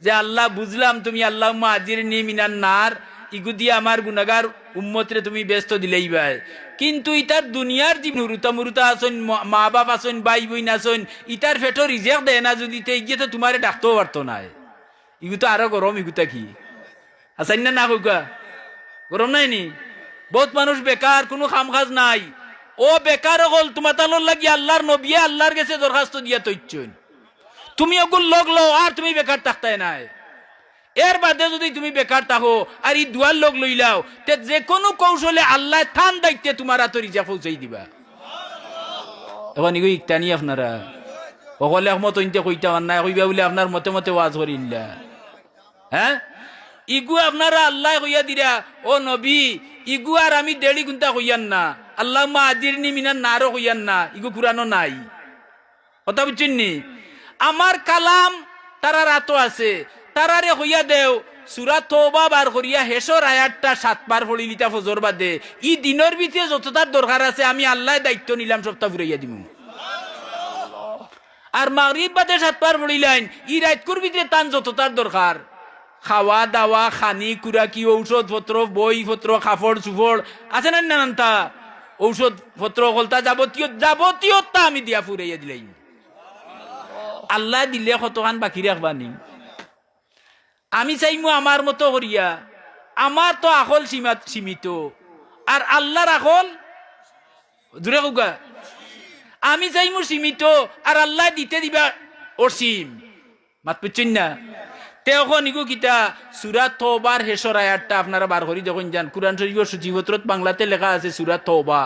যে আল্লাহ বুঝলাম তুমি আল্লাহুম্মা আজিরনি মিনান নার ইগু দিয়ে আমার গুনাহগার উম্মতরে তুমি ব্যস্ত দিলেই ভাই, কিন্তু ইতার দুনিয়ার যে মুরুতা মুরুতা আসন, মা বাপ আসন, ভাই বোন আসন, ইতার ফেটো রিজেক্ট দেয় না যদি, গিয়ে তো তোমারে ডাকতেও পারতো না। ইগু তো আরো গরম, ইগুতা কি আসাই না হুকা গরম নাই নি? বহুত মানুষ বেকার, কোনো কাম কাজ নাই। ও বেকার হল তোমার তানোর লাগি আল্লাহর নবী আল্লাহর কাছে দরখাস্ত দিয়া তৈচ্ছন, তুমি ওগুল লোক লো আর তুমি বেকার থাকতে নাই। এর বাদে যদি তুমি বেকার থাকো আর এই দুয়ার লোক লইলাও, তে যে কোনো কৌশলে আল্লাহ থান দায়িত্বে তোমার হাতে রিজা পৌঁছাই দিবা। এখন ইগো ইকটানি আপনারা সকলে একমত হইতে কইতে পার নাই, কইবা বলে আপনার মতে মতে ওয়াজ করিল্লা। হ্যাঁ, ইগু আপনারা আল্লাহ কইয়া দিরা ও নবী, ইগু আর আমি দেড়ি গুন্তা কইয়ান না, আল্লাহুম্মা আজিরনি মিনান নারও কইয়ান না, ইগু কুরআনও নাই। কথা বুঝছেন নি? আমার কালাম তারা রাতো আছে, তারারে হইয়া দেও সূরা তওবা বার করিয়া হেসর আয়াতটা 7 বার পড়ি লিতা ফজর বাদে, ই দিনের ভিতরে যতটার দরকার আছে আমি আল্লাহ দায়িত্ব নিলাম সবটা ফুরাইয়া দিমু। আর মাগরিব বাদে 7 বার পড়িলাইন, ই রাতকুর ভিতরে তান যতটার দরকার, খাওয়া দাওয়া, খানি কুরাকি, ঔষধ পত্র, বই পত্র, কাপড় চুপড় আছে না নানানটা, ঔষধ পত্র কলতা যাবতীয় তা আমি দিয়া ফুরাইয়া দিলাই। আল্লাহ দিলে কতখান বাকি রাখবানি? আমি চাইমু আমার মতো করিয়া, আমার তো আকল সীমিত আর আল্লাহর আকল দূরে হোকা। আমি চাইমু সীমিত আর আল্লাহ দিতে দিবা অসীম। মাত বুঝছেন না? তেখন ইগু কিতা সূরা তওবার হেসর আয়াতটা আপনারা বার করি যখন যান, কুরআন শরীফের সূচিপত্রত বাংলাতে লেখা আছে সূরা তওবা,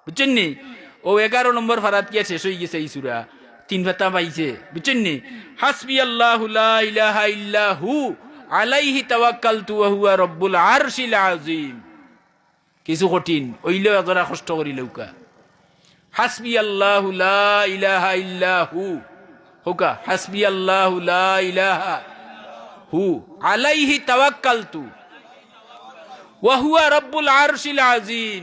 বুঝছেন নি? ও 11 নম্বর ফারাত কি শেষ হয়ে গেছে এই সূরা, 3 পাতা পাইছে, বুঝছেন নি? হাসবি আল্লাহু লা ইলাহা ইল্লা হু আলাইহি তাওয়াক্কালতু ওয়া হুয়া রাব্বুল আরশিল আযীম। কিছু কঠিন ওইলেও এতটা কষ্ট করি লৌকা। হাসবি আল্লাহু লা ইলাহা ইল্লা হু, হোকা হাসবি আল্লাহু লা ইলাহা হু আলাইহি তাওয়াক্কালতু ওয়া হুয়া রাব্বুল আরশিল আযীম।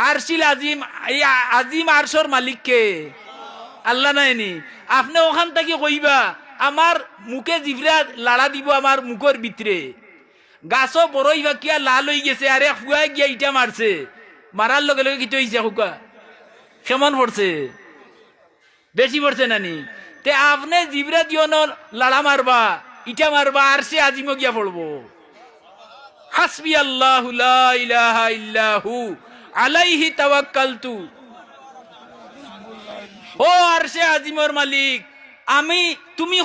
আরশিল আজিম, এই আজিম আরশর মালিক কে? আল্লাহ নাইনি? আপনি ওখান থেকে কইবা আমার মুখে জিভরা লাড়া দিব, আমার মুখের ভিতরে গাছও বড়ই বাকিয়া লাল হয়ে গেছে, আরে ফুয়াই গিয়া ইটা মারছে, মারার লগে লগে কি হইছে হুকা? কেমন পড়ছে? বেশি পড়ছে নানি? তে আপনি জিভরা দিও না লাড়া মারবা, ইটা মারবা, আর সে আজিমও গিয়া পড়বো। হাসবি আল্লাহু লা ইলাহা ইল্লা হু আলাইহি তাওয়াক্কালতু। ও আরশে আজিমর মালিক, আমি তুমি